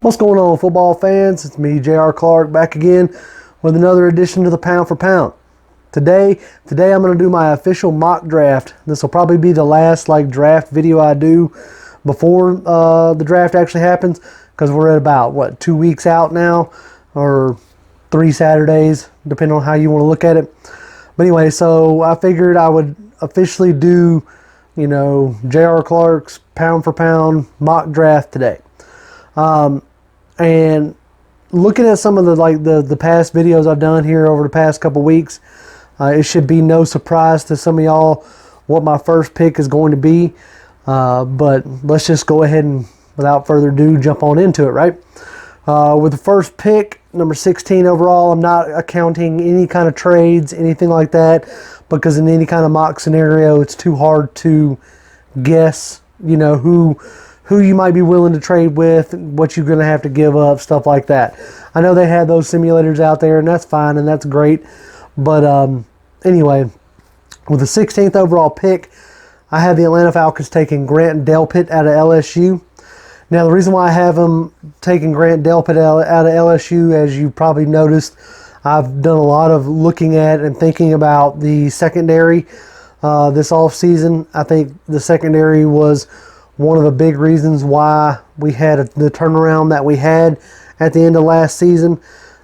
What's going on, football fans? It's me, J.R. Clark, back again with another edition of the Pound for Pound. Today I'm going to do my official mock draft. This will probably be the last draft video I do before the draft actually happens, because we're at about 2 weeks out now, or 3 Saturdays, depending on how you want to look at it. But anyway, so I figured I would officially do, J.R. Clark's Pound for Pound mock draft today. And looking at some of the past videos I've done here over the past couple weeks, it should be no surprise to some of y'all what my first pick is going to be. But let's just go ahead and, without further ado, jump on into it, right? With the first pick, number 16 overall, I'm not accounting any kind of trades, anything like that, because in any kind of mock scenario, it's too hard to guess, who you might be willing to trade with, what you're going to have to give up, stuff like that. I know they have those simulators out there, and that's fine, and that's great. But anyway, with the 16th overall pick, I have the Atlanta Falcons taking Grant Delpit out of LSU. Now, the reason why I have them taking Grant Delpit out of LSU, as you probably noticed, I've done a lot of looking at and thinking about the secondary this offseason. I think the secondary was one of the big reasons why we had the turnaround that we had at the end of last season.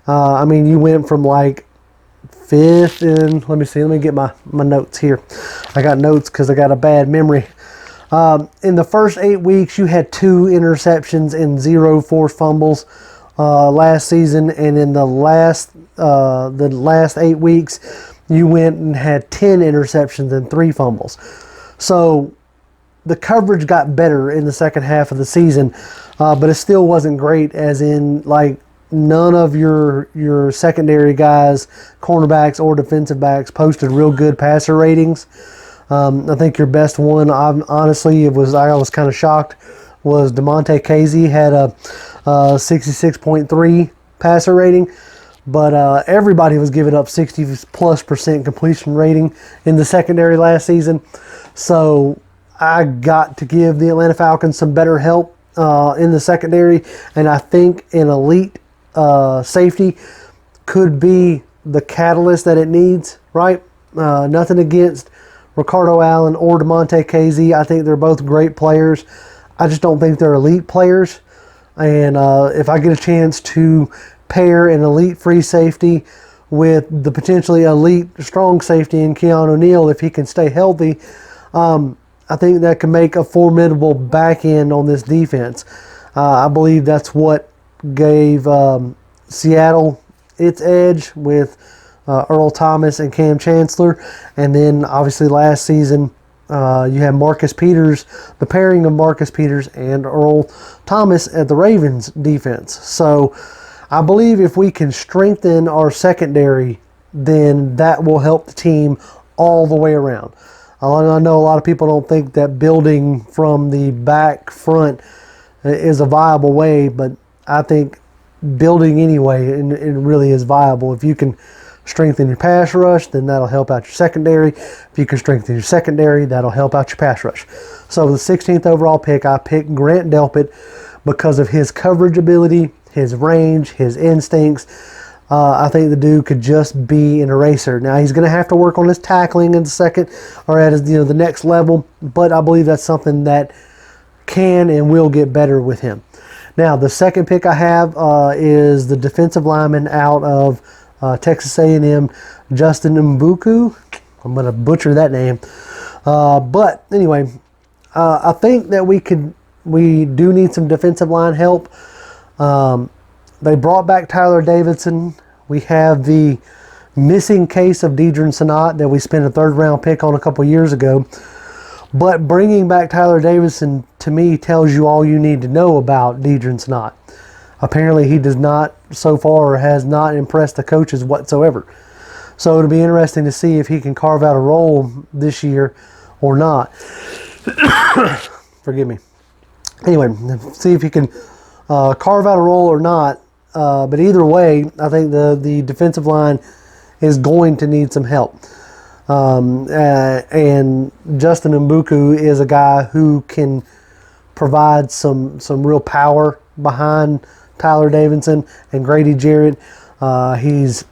You went from 5th and let me get my notes here. I got notes because I got a bad memory. In the first 8 weeks, you had 2 interceptions and 0 forced fumbles last season, and in the last 8 weeks, you went and had 10 interceptions and 3 fumbles. So the coverage got better in the second half of the season, but it still wasn't great, as in none of your secondary guys, cornerbacks or defensive backs, posted real good passer ratings. I think your best one, honestly, I was kind of shocked, was DeMonte Casey had a 66.3 passer rating, but everybody was giving up 60+% completion rating in the secondary last season. So I got to give the Atlanta Falcons some better help in the secondary, and I think an elite safety could be the catalyst that it needs, right? Nothing against Ricardo Allen or DeMonte Casey. I think they're both great players. I just don't think they're elite players. And if I get a chance to pair an elite free safety with the potentially elite strong safety in Keanu Neal, if he can stay healthy, I think that can make a formidable back end on this defense. I believe that's what gave Seattle its edge with Earl Thomas and Cam Chancellor. And then obviously last season you had Marcus Peters, the pairing of Marcus Peters and Earl Thomas at the Ravens defense. So I believe if we can strengthen our secondary, then that will help the team all the way around. I know a lot of people don't think that building from the back front is a viable way, but I think building anyway, it really is viable. If you can strengthen your pass rush, then that'll help out your secondary. If you can strengthen your secondary, that'll help out your pass rush. So with the 16th overall pick, I picked Grant Delpit because of his coverage ability, his range, his instincts. I think the dude could just be an eraser. Now, he's going to have to work on his tackling in the second, or at his, the next level, but I believe that's something that can and will get better with him. Now, the second pick I have is the defensive lineman out of Texas A&M, Justin Muku. I'm going to butcher that name. But anyway, I think that we do need some defensive line help. They brought back Tyler Davidson. We have the missing case of Deidre Sanat that we spent a 3rd round pick on a couple years ago. But bringing back Tyler Davidson, to me, tells you all you need to know about Deidre Sanat. Apparently, he does not, so far, has not impressed the coaches whatsoever. So it'll be interesting to see if he can carve out a role this year or not. Forgive me. Anyway, see if he can carve out a role or not. But either way, I think the defensive line is going to need some help. And Justin Muku is a guy who can provide some real power behind Tyler Davidson and Grady Jarrett. He's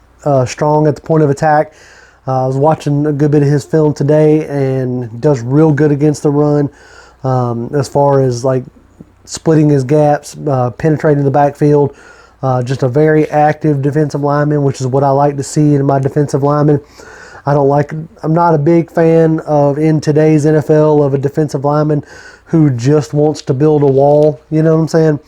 strong at the point of attack. I was watching a good bit of his film today, and does real good against the run, as far as like splitting his gaps, penetrating the backfield. Just a very active defensive lineman, which is what I like to see in my defensive lineman. I'm not a big fan of, in today's NFL, of a defensive lineman who just wants to build a wall. You know what I'm saying?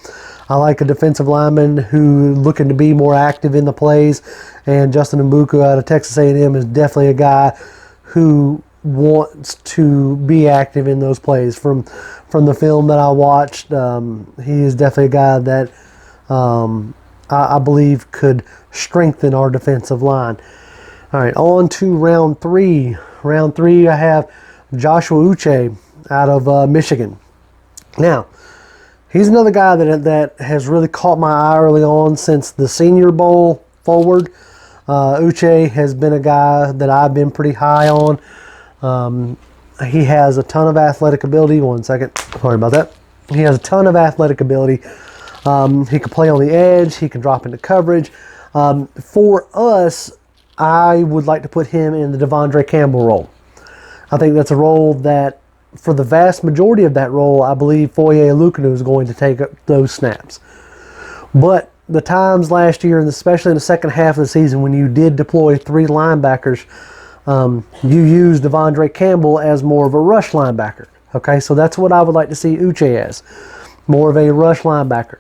I like a defensive lineman who looking to be more active in the plays, and Justin Muku out of Texas A&M is definitely a guy who wants to be active in those plays. From the film that I watched, he is definitely a guy that I believe could strengthen our defensive line. All right, on to round three. Round three, I have Joshua Uche out of Michigan. Now, he's another guy that has really caught my eye early on since the Senior Bowl forward. Uche has been a guy that I've been pretty high on. He has a ton of athletic ability. One second. Sorry about that. He has a ton of athletic ability. He can play on the edge. He can drop into coverage. For us, I would like to put him in the Devondre Campbell role. I think that's a role that, for the vast majority of that role, I believe Foye Oluokun is going to take up those snaps. But the times last year, and especially in the second half of the season, when you did deploy 3 linebackers, you used Devondre Campbell as more of a rush linebacker. Okay, so that's what I would like to see Uche as, more of a rush linebacker.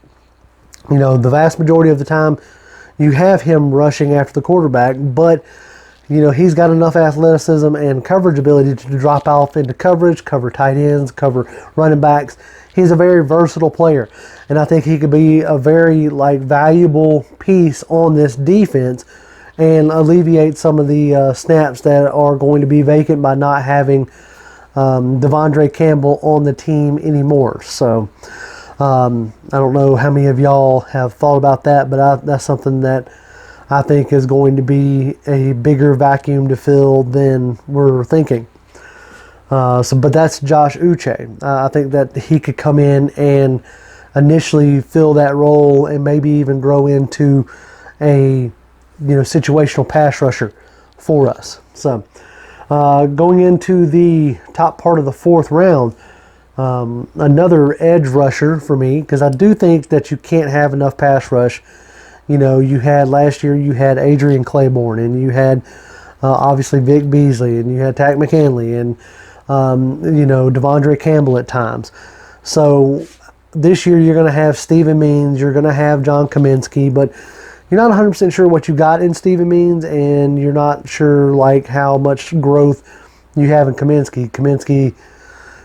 You know, the vast majority of the time, you have him rushing after the quarterback, but you know, he's got enough athleticism and coverage ability to drop off into coverage, cover tight ends, cover running backs. He's a very versatile player, and I think he could be a very valuable piece on this defense and alleviate some of the snaps that are going to be vacant by not having Devondre Campbell on the team anymore. So I don't know how many of y'all have thought about that, but that's something that I think is going to be a bigger vacuum to fill than we're thinking. But that's Josh Uche. I think that he could come in and initially fill that role and maybe even grow into a situational pass rusher for us. So going into the top part of the 4th round, another edge rusher for me, because I do think that you can't have enough pass rush. You know, you had last year, you had Adrian Claiborne, and you had obviously Vic Beasley, and you had Tack McKinley, and Devondre Campbell at times. So this year you're going to have Stephen Means, you're going to have John Kaminsky, but you're not 100% sure what you got in Stephen Means, and you're not sure how much growth you have in Kaminsky. Kaminsky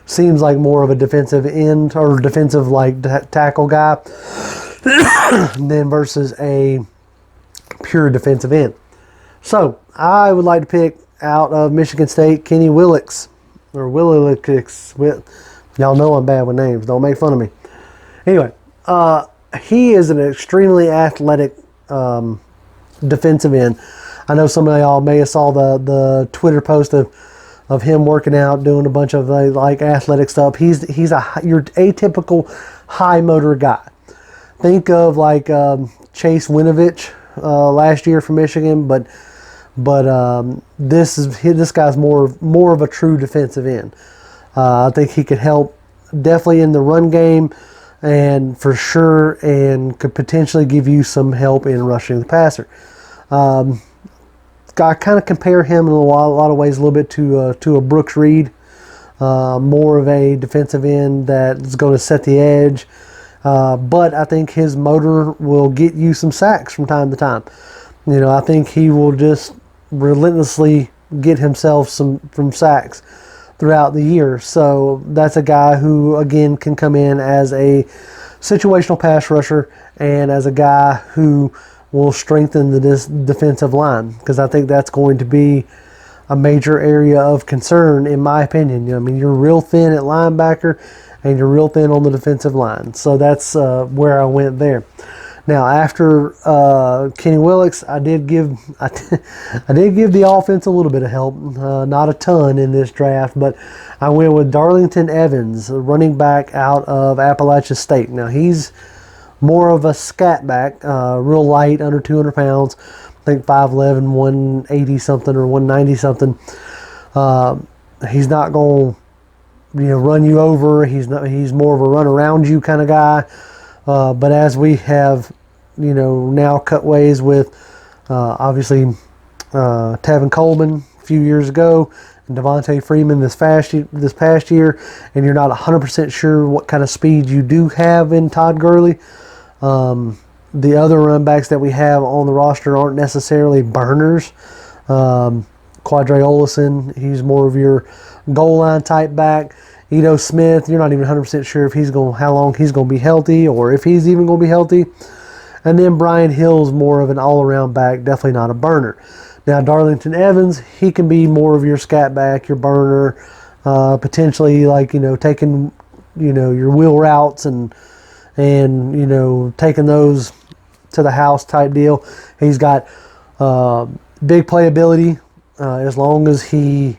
seems like more of a defensive end or defensive tackle guy than versus a pure defensive end. So I would like to pick out of Michigan State Kenny Willix, or Willix. Y'all know I'm bad with names. Don't make fun of me. Anyway, he is an extremely athletic defensive end. I know some of y'all may have saw the Twitter post of him working out, doing a bunch of athletic stuff. He's your atypical high motor guy. Think of Chase Winovich last year from Michigan, but this guy's more of a true defensive end. I think he could help definitely in the run game, and for sure, and could potentially give you some help in rushing the passer. I kind of compare him in a lot of ways a little bit to a Brooks Reed, more of a defensive end that's going to set the edge. But I think his motor will get you some sacks from time to time. I think he will just relentlessly get himself from sacks throughout the year. So that's a guy who, again, can come in as a situational pass rusher and as a guy who will strengthen the defensive line, because I think that's going to be a major area of concern, in my opinion. You're real thin at linebacker, and you're real thin on the defensive line. So that's where I went there. Now, after Kenny Willix, I did give the offense a little bit of help, not a ton in this draft, but I went with Darlington Evans, a running back out of Appalachia State. Now, he's more of a scat back, real light, under 200 pounds. I think 5'11", 180 something or 190 something. He's not going to run you over. He's more of a run around you kind of guy. But as we have now cut ways with obviously Tevin Coleman a few years ago and Devontae Freeman this past year, and you're not 100% sure what kind of speed you do have in Todd Gurley. The other run backs that we have on the roster aren't necessarily burners. Quadre Olison, he's more of your goal line type back. Ito Smith, you're not even 100% sure if how long he's going to be healthy or if he's even going to be healthy. And then Brian Hill's more of an all-around back, definitely not a burner. Now, Darlington Evans, he can be more of your scat back, your burner, potentially like, taking, your wheel routes and taking those to the house type deal. He's got big playability as long as he,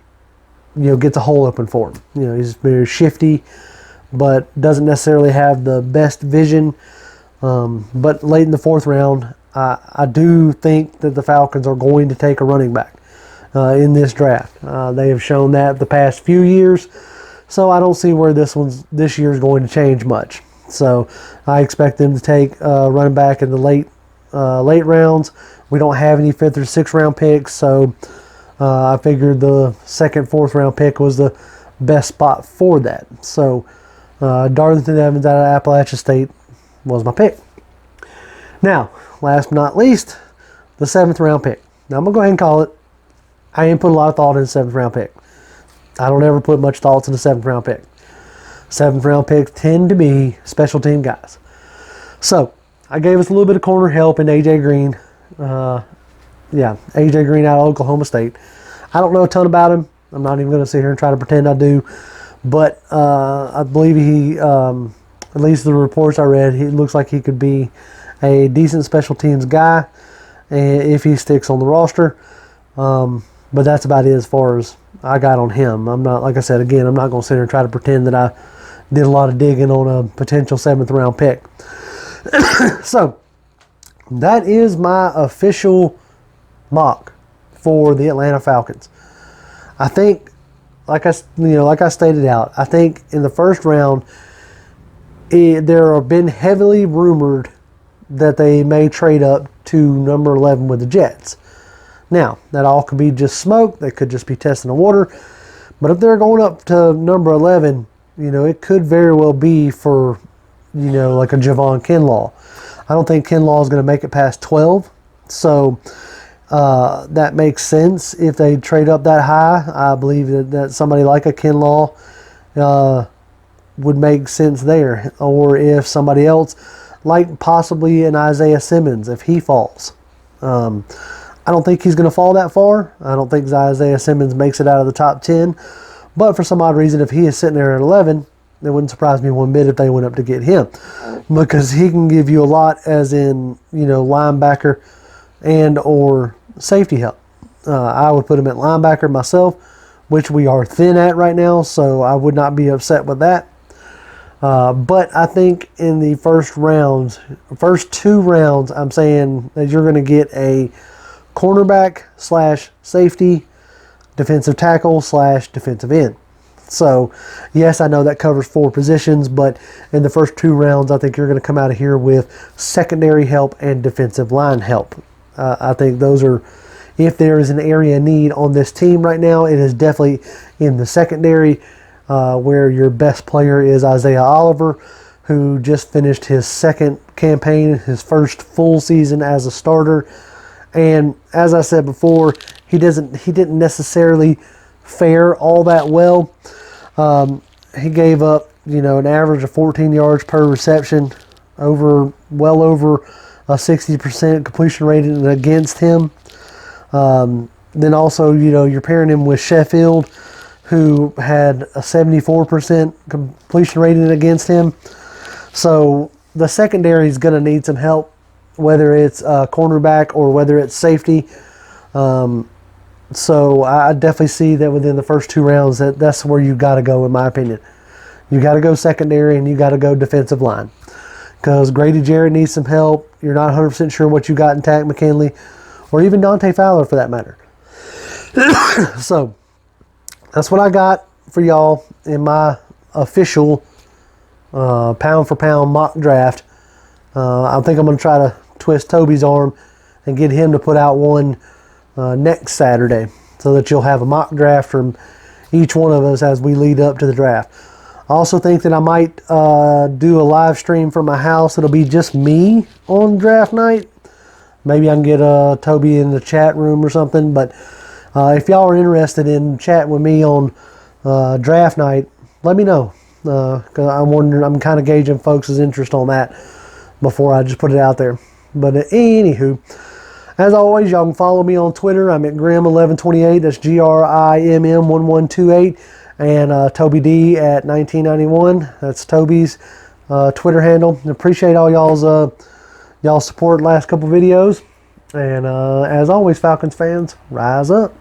gets a hole open for him. He's very shifty, but doesn't necessarily have the best vision. But late in the 4th round, I do think that the Falcons are going to take a running back in this draft. They have shown that the past few years, so I don't see where this year is going to change much. So I expect them to take a running back in the late rounds. We don't have any 5th or 6th round picks, so I figured the 2nd, 4th round pick was the best spot for that. So Darlington Evans out of Appalachia State was my pick. Now, last but not least, the 7th round pick. Now, I'm going to go ahead and call it. I ain't put a lot of thought in the 7th round pick. I don't ever put much thoughts in the 7th round pick. 7th round picks tend to be special team guys. So, I gave us a little bit of corner help in A.J. Green. A.J. Green out of Oklahoma State. I don't know a ton about him. I'm not even going to sit here and try to pretend I do. But I believe he, at least the reports I read, he looks like he could be a decent special teams guy if he sticks on the roster. But that's about it as far as I got on him. I'm not, like I said, again, I'm not going to sit here and try to pretend that I did a lot of digging on a potential 7th round pick. So, that is my official mock for the Atlanta Falcons. I think, like I stated out, I think in the 1st round, there have been heavily rumored that they may trade up to number 11 with the Jets. Now, that all could be just smoke. They could just be testing the water. But if they're going up to number 11, it could very well be for, like a Javon Kinlaw. I don't think Kinlaw is going to make it past 12. So that makes sense if they trade up that high. I believe that somebody like a Kinlaw would make sense there. Or if somebody else, like possibly an Isaiah Simmons, if he falls. I don't think he's going to fall that far. I don't think Isaiah Simmons makes it out of the top 10. But for some odd reason, if he is sitting there at 11, it wouldn't surprise me one bit if they went up to get him. Because he can give you a lot as in, linebacker and or safety help. I would put him at linebacker myself, which we are thin at right now, so I would not be upset with that. But I think in the first 2 rounds, I'm saying that you're going to get a cornerback / safety, defensive tackle / defensive end. So, yes, I know that covers 4 positions, but in the first 2 rounds, I think you're going to come out of here with secondary help and defensive line help. I think those are, if there is an area of need on this team right now, it is definitely in the secondary, where your best player is Isaiah Oliver, who just finished his 2nd campaign, his first full season as a starter. And as I said before, he didn't necessarily fare all that well. He gave up, an average of 14 yards per reception, well over a 60% completion rating against him. Then also, you're pairing him with Sheffield, who had a 74% completion rating against him. So the secondary is going to need some help, whether it's cornerback or whether it's safety. So I definitely see that within the first 2 rounds, that's where you got to go, in my opinion. You got to go secondary and you got to go defensive line. because Grady Jarrett needs some help. You're not 100% sure what you got in Tack McKinley, or even Dante Fowler for that matter. So that's what I got for y'all in my official pound for pound mock draft. I think I'm going to try to twist Toby's arm and get him to put out one next Saturday, so that you'll have a mock draft from each one of us as we lead up to the draft. I also think that I might do a live stream from my house. It'll be just me on draft night. Maybe I can get Toby in the chat room or something. But if y'all are interested in chatting with me on draft night, let me know. Because I'm kind of gauging folks' interest on that before I just put it out there. But anywho, as always, y'all can follow me on Twitter. I'm at Grim1128. That's GRIMM1128. And Toby D at 1991. That's Toby's Twitter handle. I appreciate all y'all's support last couple videos. And as always, Falcons fans, rise up.